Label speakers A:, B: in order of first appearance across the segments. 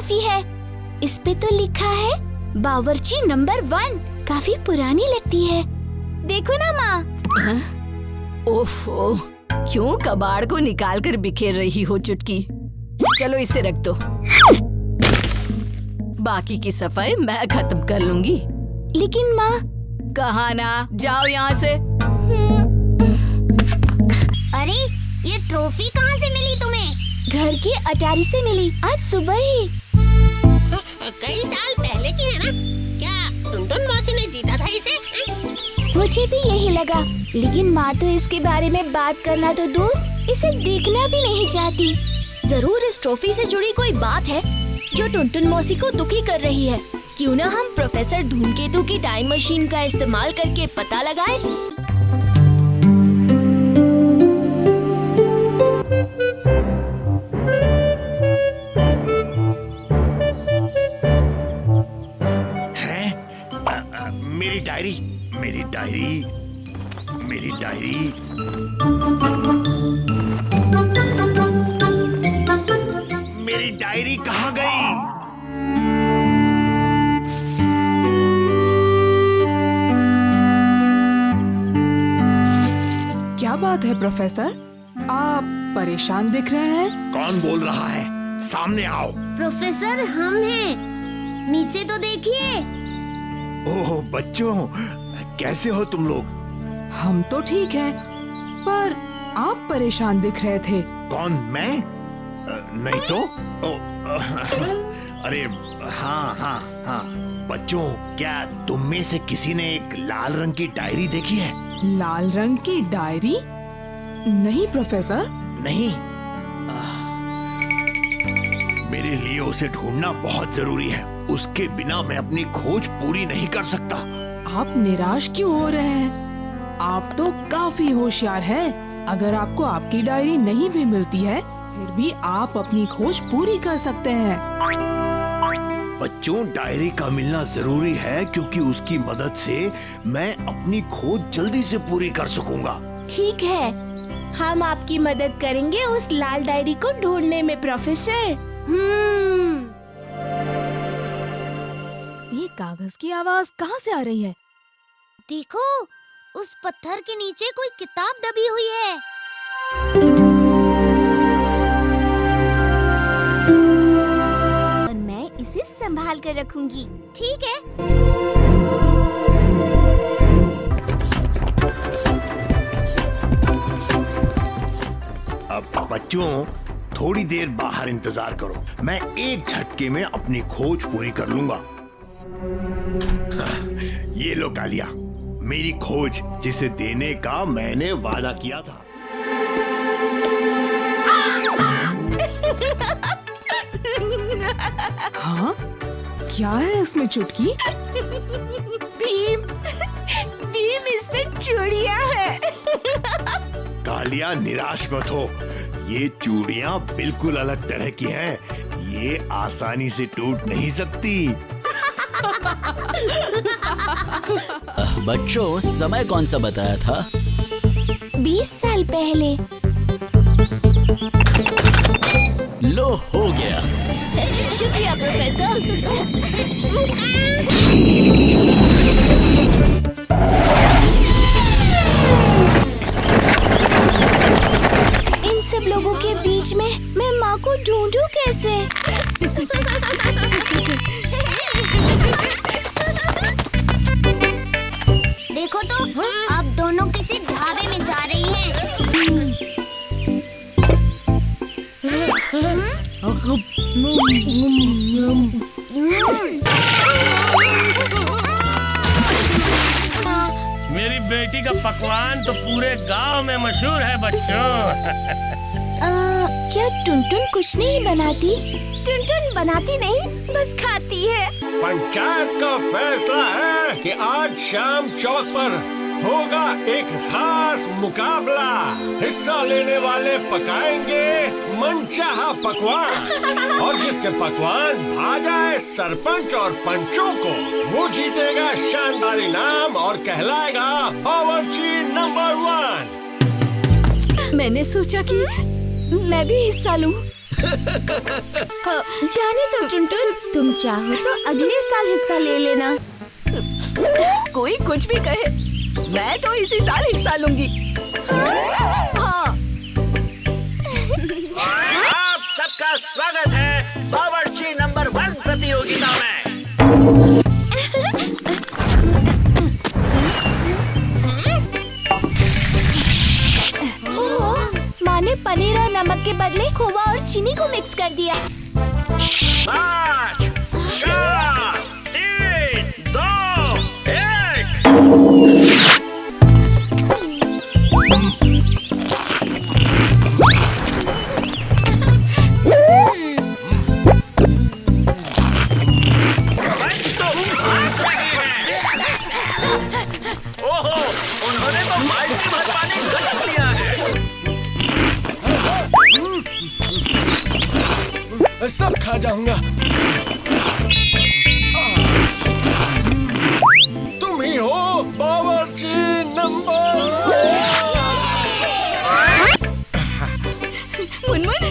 A: Trophy है। इस पे तो लिखा है बावर्ची नंबर 1। काफी पुरानी लगती है। देखो ना माँ।
B: ओफो, क्यों कबाड़ को निकाल कर बिखेर रही हो चुटकी? चलो इसे रख दो, बाकी की सफाई मैं खत्म कर लूंगी।
A: लेकिन माँ।
B: कहा ना, जाओ यहाँ से।
C: अरे, ये ट्रॉफी कहाँ से मिली तुम्हें?
A: घर के अटारी से मिली, आज सुबह ही।
C: कई साल पहले की है ना? क्या टुनटुन मौसी ने जीता था इसे?
A: मुझे भी यही लगा, लेकिन माँ तो इसके बारे में बात करना तो दूर, इसे देखना भी नहीं चाहती।
D: जरूर इस ट्रॉफी से जुड़ी कोई बात है जो टुनटुन मौसी को दुखी कर रही है। क्यों ना हम प्रोफेसर धूमकेतु की टाइम मशीन का इस्तेमाल करके पता लगाएं?
E: मेरी डायरी, मेरी डायरी, मेरी डायरी। मेरी डायरी कहाँ गई?
F: क्या बात है प्रोफेसर, आप परेशान दिख रहे हैं?
E: कौन बोल रहा है? सामने आओ।
C: प्रोफेसर, हम हैं। नीचे तो देखिए।
E: ओह बच्चों, कैसे हो तुम लोग?
F: हम तो ठीक हैं, पर आप परेशान दिख रहे थे।
E: कौन, मैं? नहीं तो। अरे हाँ हाँ हाँ, बच्चों, क्या तुम में से किसी ने एक लाल रंग की डायरी देखी है?
F: लाल रंग की डायरी? नहीं प्रोफेसर।
E: नहीं? मेरे लिए उसे ढूंढना बहुत जरूरी है। उसके बिना मैं अपनी खोज पूरी नहीं कर सकता।
F: आप निराश क्यों हो रहे हैं? आप तो काफी होशियार हैं। अगर आपको आपकी डायरी नहीं भी मिलती है, फिर भी आप अपनी खोज पूरी कर सकते हैं।
E: बच्चों, डायरी का मिलना जरूरी है क्योंकि उसकी मदद से मैं अपनी खोज जल्दी से पूरी कर सकूंगा।
A: ठीक है, हम आपकी मदद करेंगे उस लाल डायरी को ढूंढने में प्रोफेसर।
D: ये कागज की आवाज कहाँ से आ रही है?
C: देखो, उस पत्थर के नीचे कोई किताब दबी हुई है।
A: और मैं इसे संभाल कर रखूंगी।
C: ठीक है।
E: अब बच्चों, थोड़ी देर बाहर इंतजार करो। मैं एक झटके में अपनी खोज पूरी कर लूंगा। ये लो कालिया, मेरी खोज जिसे देने का मैंने वादा किया था।
F: हाँ, क्या है इसमें चुटकी?
A: भीम, भीम, इसमें चूड़ियां है।
E: कालिया, निराश मत हो। ये चूड़ियां बिल्कुल अलग तरह की हैं। ये आसानी से टूट नहीं सकती।
G: बच्चों, समय कौन सा बताया था?
A: 20 साल पहले।
G: लो, हो गया।
D: शुक्रिया प्रोफेसर।
A: इन सब लोगों के बीच में मैं माँ को ढूंढूं कैसे?
C: देखो तो, अब दोनों किसी ढाबे में जा रही हैं।
H: मेरी बेटी का पकवान तो पूरे गांव में मशहूर है बच्चों।
A: क्या टुनटुन कुछ नहीं बनाती? टुनटुन बनाती नहीं, बस खाती है।
H: पंचायत का फैसला है कि आज शाम चौक पर होगा एक खास मुकाबला। हिस्सा लेने वाले पकाएंगे मनचाहा पकवान और जिसके पकवान भा जाए सरपंच और पंचों को, वो जीतेगा शानदार इनाम और कहलाएगा बावर्ची नंबर 1।
B: मैंने सोचा कि मैं भी हिस्सा लूं।
A: जाने दो टुनटुन, तुम चाहो तो अगले साल हिस्सा ले लेना।
B: कोई कुछ भी कहे, मैं तो इसी साल हिस्सा लूंगी। हाँ।
G: आप सबका स्वागत है बावर्ची नंबर 1 प्रतियोगिता में।
A: माँ ने पनीर और नमक के बदले खोवा और चीनी को मिक्स कर दिया।
G: 5, 4, 3, 2, 1। ओहो, उन्होंने तो बाल्टी भर पानी गलत लिया है।
H: सब खा जाऊंगा। तुम ही हो बावर्ची नंबर।
B: मुनमुन,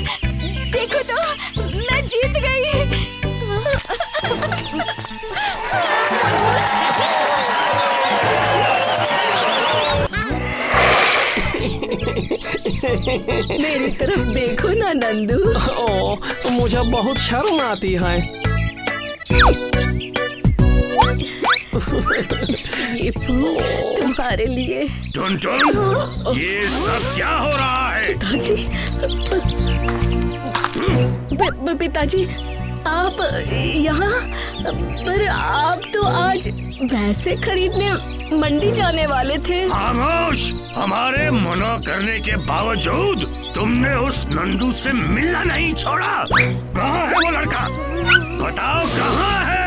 B: देखो तो मैं जीत गई। मेरी तरफ देखो ना नंदू।
I: ओ, मुझे बहुत शर्म आती है।
B: ये फूल तुम्हारे लिए।
E: टुनटुन, ये सब क्या हो रहा है?
B: पिताजी, आप यहाँ? पर आप तो आज भैंसे खरीदने मंडी जाने वाले थे।
E: खामोश! हमारे मना करने के बावजूद तुमने उस नंदू से मिलना नहीं छोड़ा। कहाँ है वो लड़का? बताओ कहाँ है?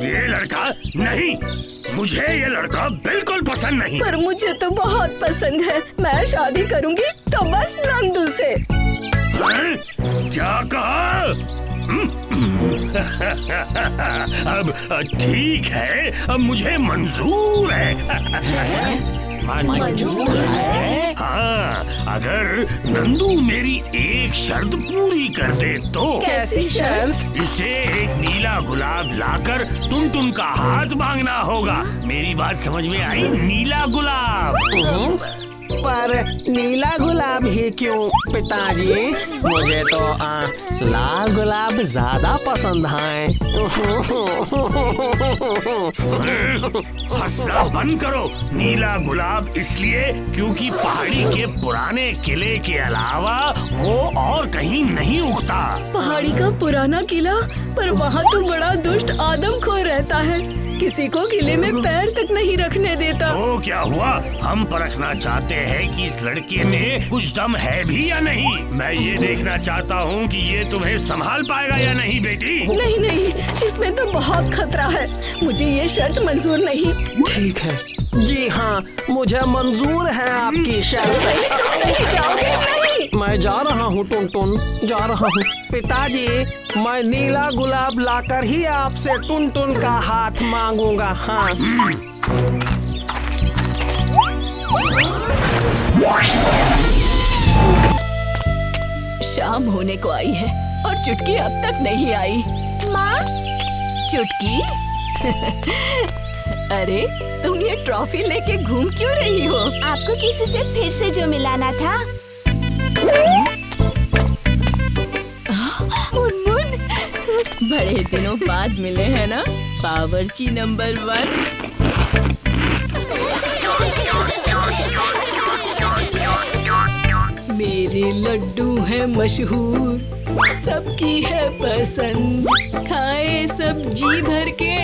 E: ये लड़का नहीं, मुझे ये लड़का बिल्कुल पसंद नहीं।
B: पर मुझे तो बहुत पसंद है। मैं शादी करूंगी तो बस नंदू से।
E: हैं? क्या कहा? अब ठीक है, अब मुझे मंजूर है।
B: मंजूर है?
E: हाँ, अगर नंदू मेरी एक शर्त पूरी कर दे तो।
B: कैसी शर्त?
E: इसे एक नीला गुलाब लाकर टुनटुन का हाथ मांगना होगा। मेरी बात समझ में आई? नीला गुलाब।
I: पर नीला गुलाब ही क्यों पिताजी? मुझे तो लाल गुलाब ज्यादा पसंद है।
E: हंसना बंद करो। नीला गुलाब इसलिए क्योंकि पहाड़ी के पुराने किले के अलावा वो और कहीं नहीं उगता।
B: पहाड़ी का पुराना किला? पर वहाँ तो बड़ा दुष्ट आदमखोर रहता है, किसी को किले में पैर तक नहीं रखने देता।
E: तो क्या हुआ? हम परखना चाहते हैं कि इस लड़के में कुछ दम है भी या नहीं। मैं ये देखना चाहता हूँ कि ये तुम्हें संभाल पाएगा या नहीं बेटी।
B: नहीं नहीं, इसमें तो बहुत खतरा है। मुझे ये शर्त मंजूर नहीं।
I: ठीक है, जी हाँ, मुझे मंजूर है आपकी शर्त।
B: नहीं जाओगे? नहीं।
I: मैं जा रहा हूँ टुनटुन, जा रहा हूँ। पिताजी, मैं नीला गुलाब लाकर ही आपसे टुनटुन का हाथ मांगूंगा। हाँ।
B: शाम होने को आई है और चुटकी अब तक नहीं आई।
A: माँ,
B: चुटकी? अरे तुम ये ट्रॉफी लेके घूम क्यों रही हो?
A: आपको किसी से फिर से जो मिलाना था।
B: मुनमुन, बड़े दिनों बाद मिले हैं ना बावर्ची नंबर 1। मेरे लड्डू हैं मशहूर, सबकी है पसंद। खाए सब जी भर के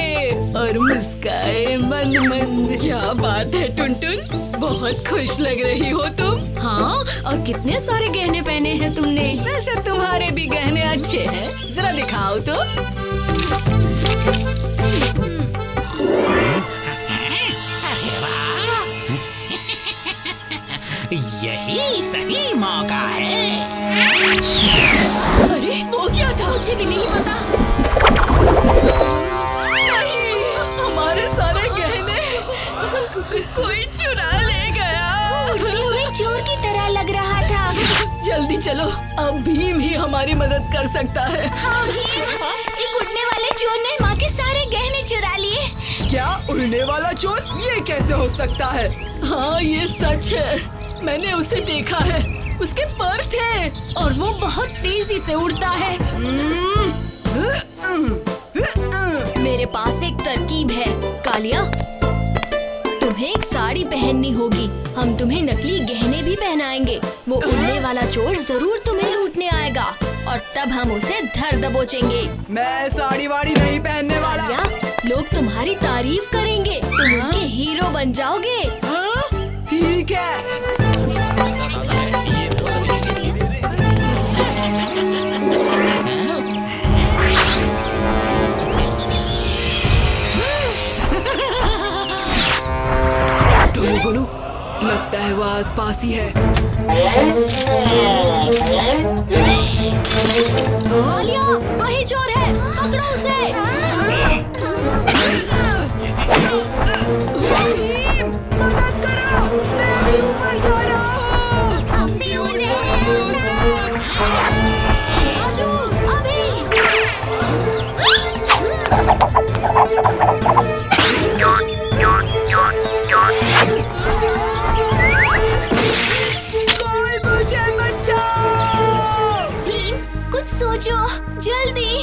B: और मुस्काए मंद मंद। क्या बात है टुनटुन, बहुत खुश लग रही हो तुम। हाँ, और कितने सारे गहने पहने हैं तुमने। वैसे तुम्हारे भी गहने अच्छे हैं, जरा दिखाओ तो।
G: यही सही मौका है।
B: अरे वो क्या था? मुझे भी नहीं पता। नहीं, हमारे सारे गहने कोई चुरा चलो अब भीम ही हमारी मदद कर सकता है।
A: हाँ भीम, एक उड़ने वाले चोर ने माँ के सारे गहने चुरा लिए।
J: क्या उड़ने वाला चोर? ये कैसे हो सकता है?
B: हाँ ये सच है, मैंने उसे देखा है। उसके पर थे और वो बहुत तेजी से उड़ता है।
D: मेरे पास एक तरकीब है कालिया, तुम्हें एक साड़ी पहननी होगी। हम तुम्हें नकली गहने भी पहनाएंगे। वो उड़ने वाला चोर जरूर तुम्हें लूटने आएगा और तब हम उसे धर दबोचेंगे।
J: मैं साड़ी वाड़ी नहीं पहनने वाला।
D: कालिया, लोग तुम्हारी तारीफ करेंगे, तुम उनके हीरो बन जाओगे।
J: हाँ? ठीक है। टोलू गोलू, लगता है वो आसपास ही है।
D: कालिया, वही चोर है, पकड़ो उसे।
J: मदद करो, मैं अभी ऊपर जा रहा हूँ।
D: हम भी उड़ रहे हैं। राजू, अभी।
J: कोई मुझे बचाओ।
A: भीम, कुछ सोचो, जल्दी।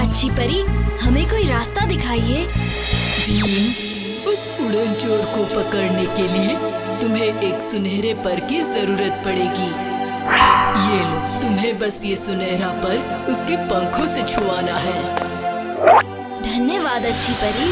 D: अच्छी परी, हमें कोई रास्ता दिखाइए।
B: उस उड़न चोर को पकड़ने के लिए तुम्हें एक सुनहरे पर की जरूरत पड़ेगी। ये लो, तुम्हें बस ये सुनहरा पर उसके पंखों से छुआना है।
D: धन्यवाद अच्छी परी।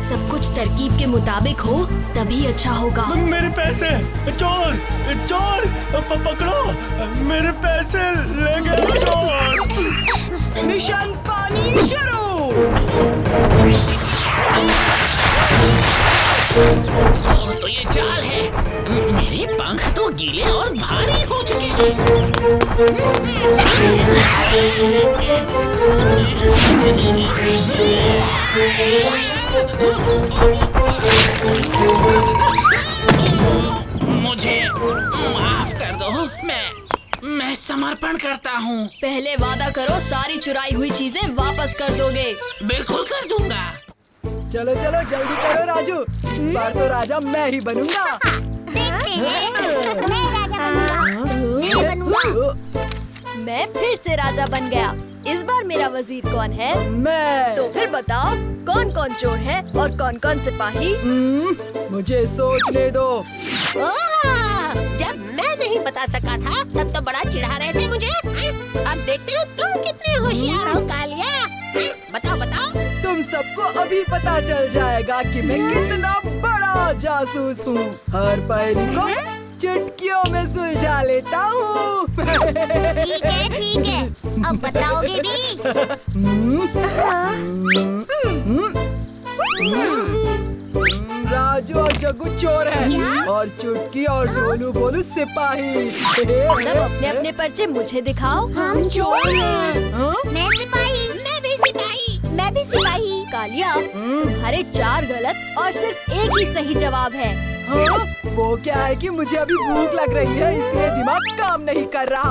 D: सब कुछ तरकीब के मुताबिक हो तभी अच्छा होगा।
E: मेरे पैसे! चोर! चोर! पकड़ो! मेरे पैसे ले गए चोर!
J: मिशन पानी शुरू।
C: तो ये जाल है। मेरे पंख तो गीले और भारी हो चुके हैं। मुझे माफ कर दो, मैं समर्पण करता हूँ।
D: पहले वादा करो सारी चुराई हुई चीजें वापस कर दोगे।
C: बिल्कुल कर दूंगा।
J: चलो चलो जल्दी करो राजू, इस बार तो राजा मैं ही बनूंगा।
A: देखते हैं, मैं राजा बनूंगा।
D: मैं फिर से राजा बन गया। इस बार मेरा वजीर कौन है?
J: मैं।
D: तो फिर बताओ कौन कौन चोर है और कौन कौन सिपाही?
J: मुझे सोचने दो।
C: जब मैं नहीं बता सका था तब तो बड़ा चिढ़ा रहे थे मुझे। अब देखते हो तुम कितने होशियार हो कालिया। बताओ बताओ।
J: तुम सबको अभी पता चल जाएगा कि मैं कितना बड़ा जासूस हूँ। हर पहेली को चुटकियों में सुलझा लेता हूँ।
A: ठीक है, अब बताओगे भी।
J: राजू और जग्गू चोर हैं और चुटकी और ढोलू बोलू सिपाही।
D: सब अपने अपने पर्चे मुझे दिखाओ।
A: हम चोर हैं।
J: हाँ?
A: मैं सिपाही, मैं भी सिपाही, मैं भी सिपाही।
D: कालिया, तुम्हारे 4 गलत और सिर्फ एक ही सही जवाब है।
J: हाँ? वो क्या है कि मुझे अभी भूख लग रही है इसलिए दिमाग काम नहीं कर रहा।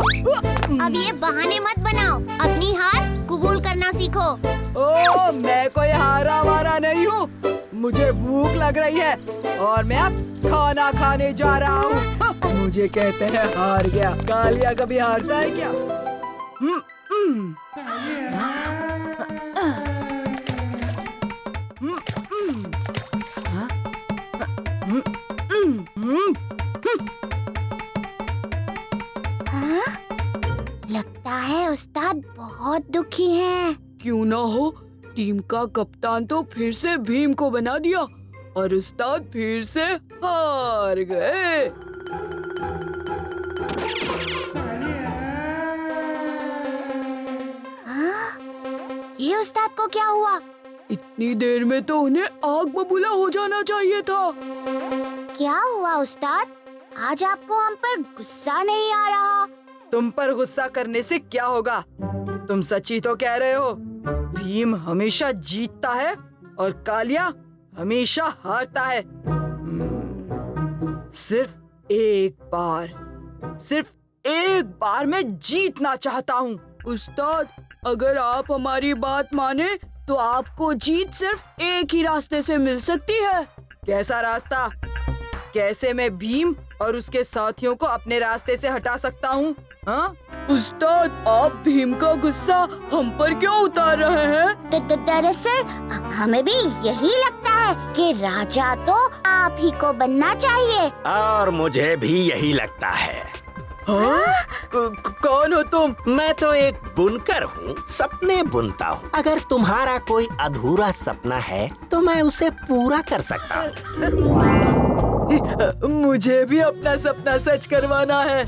A: अब ये बहाने मत बनाओ, अपनी हार कबूल करना सीखो।
J: ओ, मैं कोई हारा वारा नहीं हूँ। मुझे भूख लग रही है और मैं अब खाना खाने जा रहा हूँ। मुझे कहते हैं हार गया। कालिया कभी हारता है क्या?
A: लगता है उस्ताद बहुत दुखी हैं।
B: क्यों ना हो, टीम का कप्तान तो फिर से भीम को बना दिया और उस्ताद फिर से हार गए।
A: ये उस्ताद को क्या हुआ?
B: इतनी देर में तो उन्हें आग बबूला हो जाना चाहिए था।
A: क्या हुआ उस्ताद? आज आपको हम पर गुस्सा नहीं आ रहा।
J: तुम पर गुस्सा करने से क्या होगा? तुम सच्ची तो कह रहे हो। भीम हमेशा जीतता है और कालिया हमेशा हारता है। सिर्फ एक बार मैं जीतना चाहता हूँ।
B: उस्ताद, अगर आप हमारी बात माने तो आपको जीत सिर्फ एक ही रास्ते से मिल सकती है।
J: कैसा रास्ता? कैसे मैं भीम और उसके साथियों को अपने रास्ते से हटा सकता हूँ? हाँ?
B: उस्ताद, आप भीम का गुस्सा हम पर क्यों उतार रहे हैं?
A: दरअसल हमें भी यही लगता है कि राजा तो आप ही को बनना चाहिए।
G: और मुझे भी यही लगता है।
J: हाँ? कौन हो तुम?
G: मैं तो एक बुनकर हूँ, सपने बुनता हूँ। अगर तुम्हारा कोई अधूरा सपना है तो मैं उसे पूरा कर सकता हूँ।
J: मुझे भी अपना सपना सच करवाना है।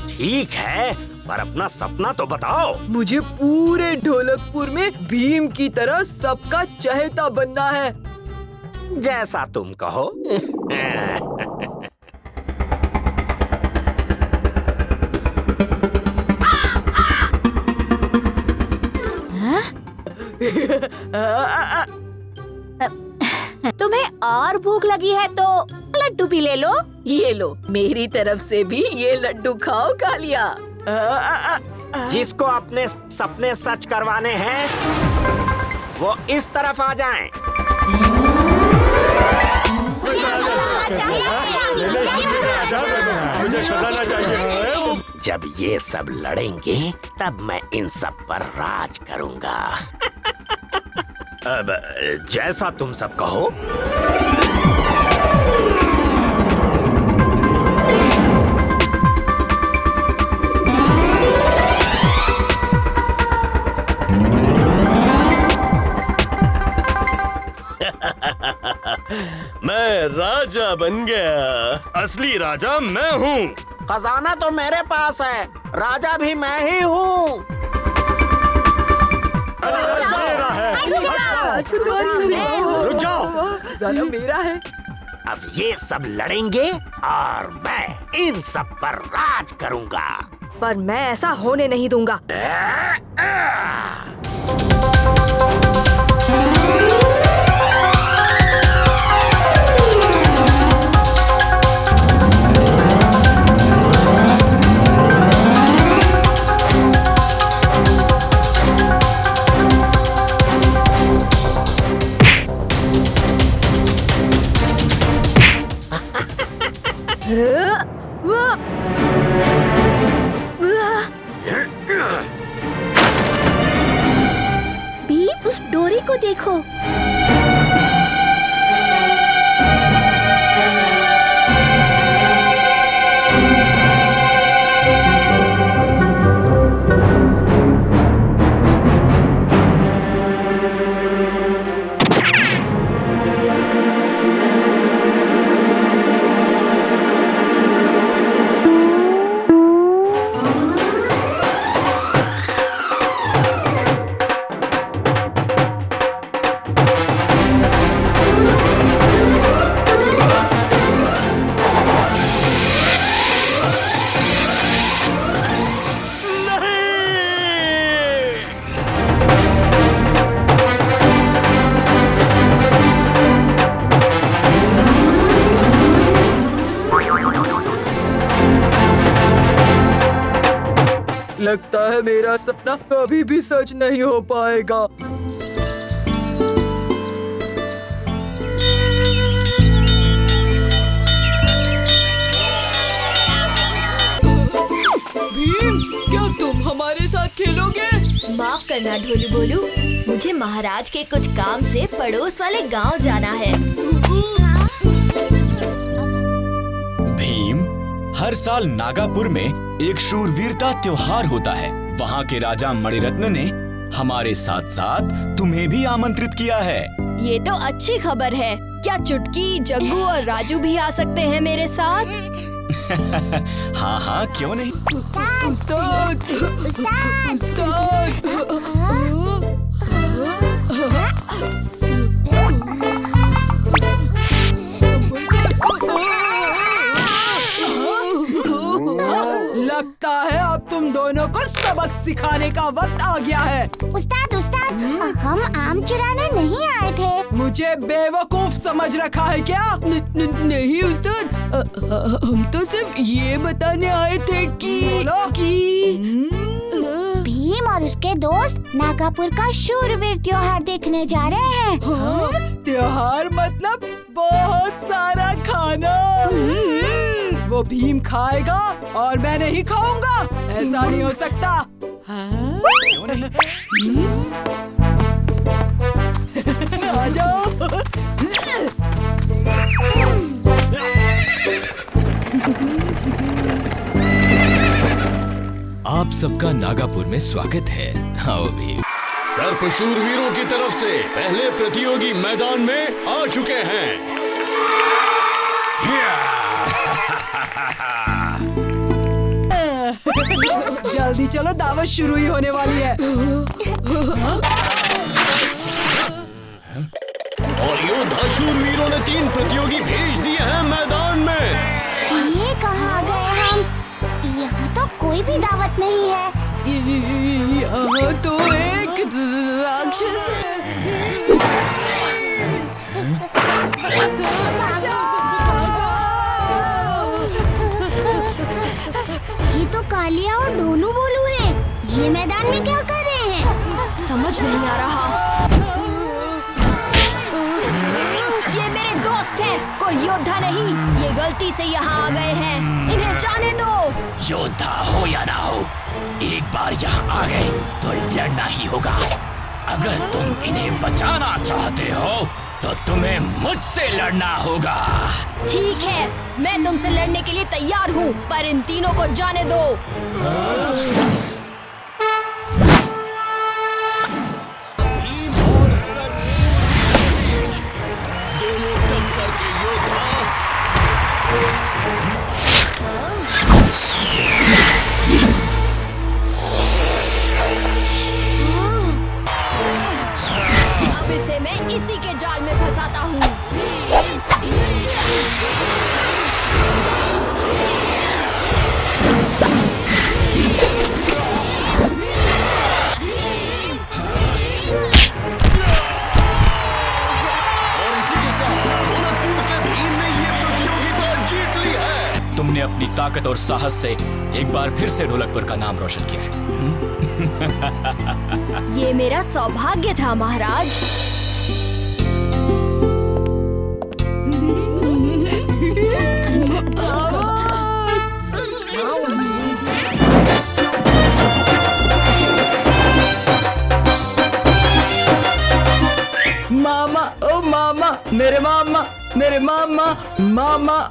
G: ठीक है, पर अपना सपना तो बताओ।
J: मुझे पूरे ढोलकपुर में भीम की तरह सबका चहेता बनना है।
G: जैसा तुम कहो।
A: तुम्हें और भूख लगी है तो लड्डू भी ले लो।
B: ये लो, मेरी तरफ से भी ये लड्डू खाओ कालिया।
G: जिसको अपने सपने सच करवाने हैं वो इस तरफ आ जाएं। जब ये सब लड़ेंगे तब मैं इन सब पर राज करूंगा। अब जैसा तुम सब कहो।
E: मैं राजा बन गया। असली राजा मैं हूँ।
G: खजाना तो मेरे पास है, राजा भी मैं ही हूँ।
J: रुक जाओ, खजाना मेरा है।
G: अब ये सब लड़ेंगे और मैं इन सब पर राज करूंगा।
D: पर मैं ऐसा होने नहीं दूंगा।
A: भीम, उस डोरी को देखो।
J: लगता है मेरा सपना कभी भी सच नहीं हो पाएगा।
B: भीम, क्या तुम हमारे साथ खेलोगे?
D: माफ करना ढोलू बोलू, मुझे महाराज के कुछ काम से पड़ोस वाले गांव जाना है।
K: भीम, हर साल नागापुर में एक शूरवीरता त्योहार होता है। वहाँ के राजा मणिरत्न ने हमारे साथ साथ तुम्हें भी आमंत्रित किया है।
D: ये तो अच्छी खबर है। क्या चुटकी, जग्गू और राजू भी आ सकते हैं मेरे साथ?
K: हाँ हाँ, क्यों नहीं।
B: उस्ताद,
J: लगता सिखाने का वक्त आ गया है।
A: उस्ताद उस्ताद, हम आम चुराने नहीं आए थे।
J: मुझे बेवकूफ समझ रखा है क्या?
B: नहीं उस्ताद, हम तो सिर्फ ये बताने आए थे कि
A: भीम और उसके दोस्त नागापुर का शूरवीर त्योहार देखने जा रहे हैं।
J: त्योहार मतलब बहुत सारा खाना। वो भीम खाएगा और मैं नहीं खाऊंगा, ऐसा नहीं हो सकता। आ जाओ।
L: आप सबका नागापुर में स्वागत है। आओ भीम।
H: सर्प शूरवीरों की तरफ से पहले प्रतियोगी मैदान में आ चुके हैं।
J: जल्दी चलो, दावत शुरू ही होने वाली है।
H: और योद्धा शूरवीरों ने 3 प्रतियोगी भेज दिए हैं मैदान में।
A: ये कहाँ गए हम? यहाँ तो कोई भी दावत नहीं है।
B: यहाँ तो एक राक्षस है।
A: ये तो कालिया और ढोलू बोलू है। ये मैदान में क्या कर रहे हैं?
D: समझ नहीं आ रहा। ये मेरे दोस्त हैं, कोई योद्धा नहीं। ये गलती से यहाँ आ गए हैं, इन्हें जाने दो।
K: योद्धा हो या ना हो, एक बार यहाँ आ गए तो लड़ना ही होगा। अगर तुम इन्हें बचाना चाहते हो तो तुम्हें मुझसे लड़ना होगा।
D: ठीक है, मैं तुमसे लड़ने के लिए तैयार हूँ, पर इन तीनों को जाने दो।
H: भीम और सर्प दोनों टक्कर के योद्धा।
D: अब इसे मैं इसी के जाल में फंसाता हूँ।
H: और इसी के साथ ढोलकपुर के भीम ने ये प्रतियोगिता जीत ली है।
K: तुमने अपनी ताकत और साहस से एक बार फिर से ढोलकपुर का नाम रोशन किया है।
D: ये मेरा सौभाग्य था महाराज।
J: मामा, ओ मामा, मेरे मामा, मेरे मामा, मामा।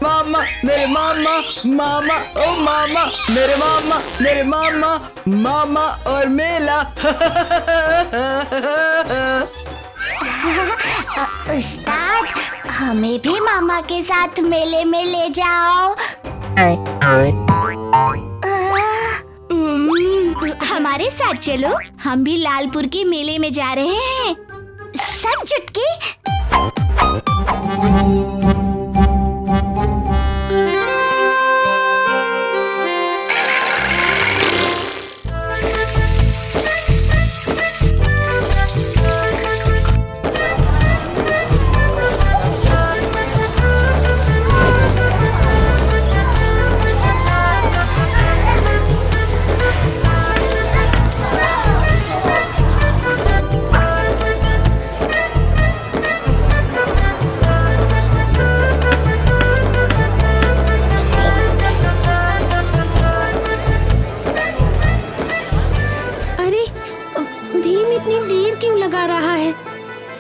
J: मामा, मेरे मामा, मामा, ओ मामा, मेरे मामा, मेरे मामा, मामा और मेला।
A: उस्ताद, हमें भी मामा के साथ मेले में ले जाओ। हमारे साथ चलो, हम भी लालपुर के मेले में जा रहे हैं। सच चुटकी?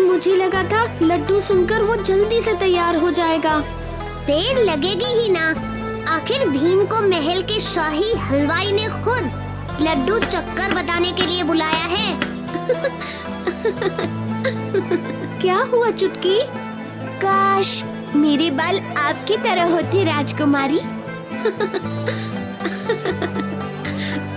M: मुझे लगा था लड्डू सुनकर वो जल्दी से तैयार हो जाएगा।
A: देर लगेगी ही ना, आखिर भीम को महल के शाही हलवाई ने खुद लड्डू चक्कर बताने के लिए बुलाया है।
M: क्या हुआ चुटकी?
A: काश मेरे बाल आपकी तरह होते राजकुमारी।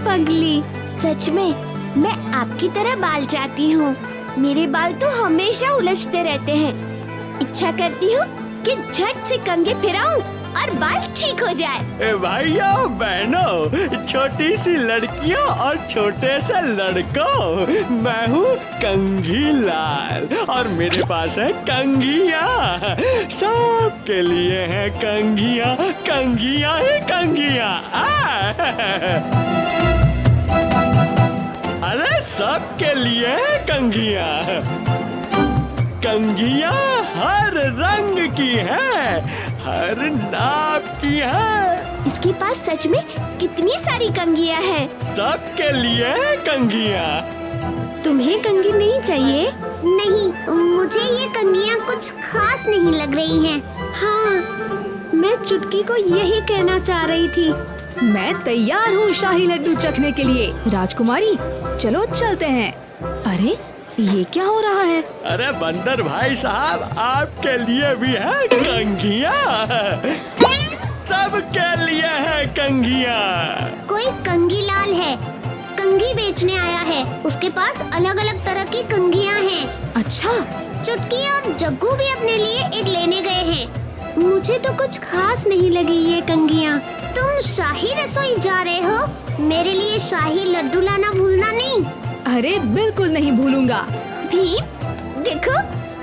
M: पगली,
A: सच में मैं आपकी तरह बाल चाहती हूँ। मेरे बाल तो हमेशा उलझते रहते हैं। इच्छा करती हूँ कि झट से कंघे फिराऊं और बाल ठीक हो जाए।
H: भाइयों बहनों, छोटी सी लड़कियों और छोटे से लड़कों, मैं हूँ कंघी लाल और मेरे पास है कंघिया। सबके लिए है कंघिया, कंघिया ही कंघिया। अरे सबके लिए है कंघिया। कंघिया हर रंग की है, हर नाप की है।
A: इसके पास सच में कितनी सारी कंघियाँ हैं।
H: सबके लिए कंघिया।
M: तुम्हें कंघी नहीं चाहिए?
A: नहीं, मुझे ये कंघियाँ कुछ खास नहीं लग रही हैं।
M: हाँ, मैं चुटकी को यही कहना चाह रही थी।
N: मैं तैयार हूँ शाही लड्डू चखने के लिए। राजकुमारी, चलो चलते हैं। अरे ये क्या हो रहा है?
H: अरे बंदर भाई साहब, आपके लिए भी है कंघिया। सबके लिए है कंघिया।
A: कोई कंघी लाल है, कंघी बेचने आया है। उसके पास अलग अलग तरह की कंघियाँ हैं।
N: अच्छा,
A: चुटकी और जग्गू भी अपने लिए एक लेने गए हैं।
M: मुझे तो कुछ खास नहीं लगी ये कंघियाँ।
A: तुम शाही रसोई जा रहे हो, मेरे लिए शाही लड्डू लाना भूलना नहीं।
N: अरे बिल्कुल नहीं भूलूंगा।
A: भीम, देखो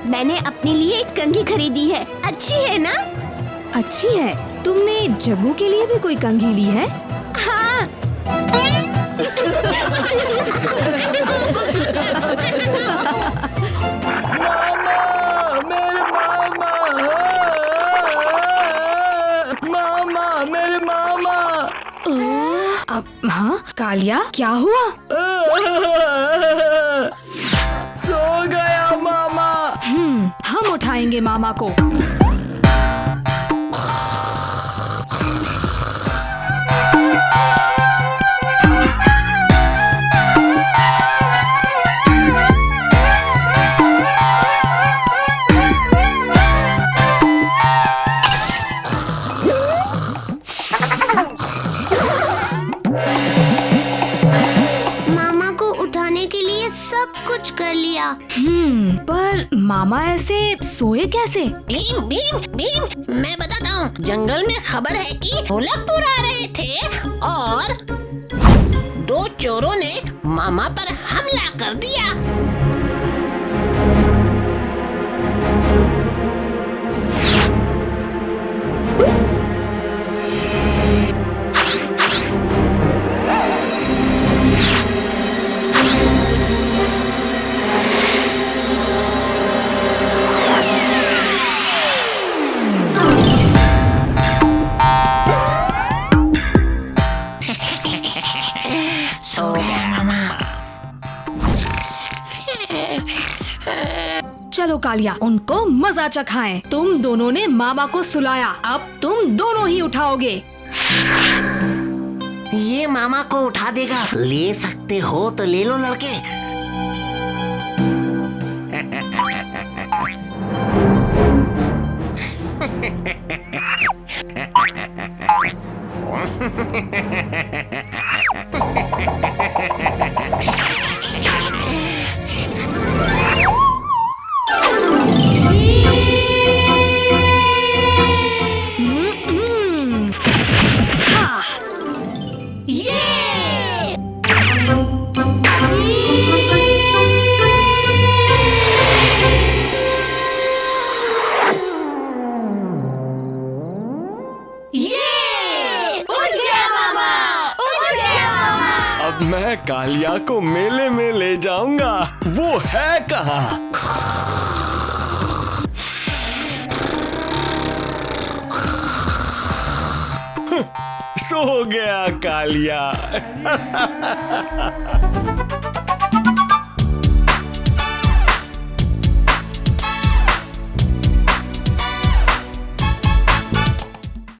A: मैंने अपने लिए एक कंघी खरीदी है। अच्छी है ना?
N: अच्छी है। तुमने जग्गू के लिए भी कोई कंघी ली है?
A: हाँ।
J: मामा, मेरे मामा।
N: हाँ कालिया, क्या हुआ?
J: सो गया मामा।
N: हम उठाएंगे मामा को।
A: कुछ कर लिया।
N: पर मामा ऐसे सोए कैसे?
C: भीम भीम भीम, मैं बताता हूँ। जंगल में खबर है कि ढोलकपुर आ रहे थे और 2 चोरों ने मामा पर हमला कर दिया।
N: चलो कालिया, उनको मजा चखाएं। तुम दोनों ने मामा को सुलाया, अब तुम दोनों ही उठाओगे।
C: ये मामा को उठा देगा। ले सकते हो तो ले लो लड़के।
H: मैं कालिया को मेले में ले जाऊंगा। वो है कहाँ? सो गया कालिया।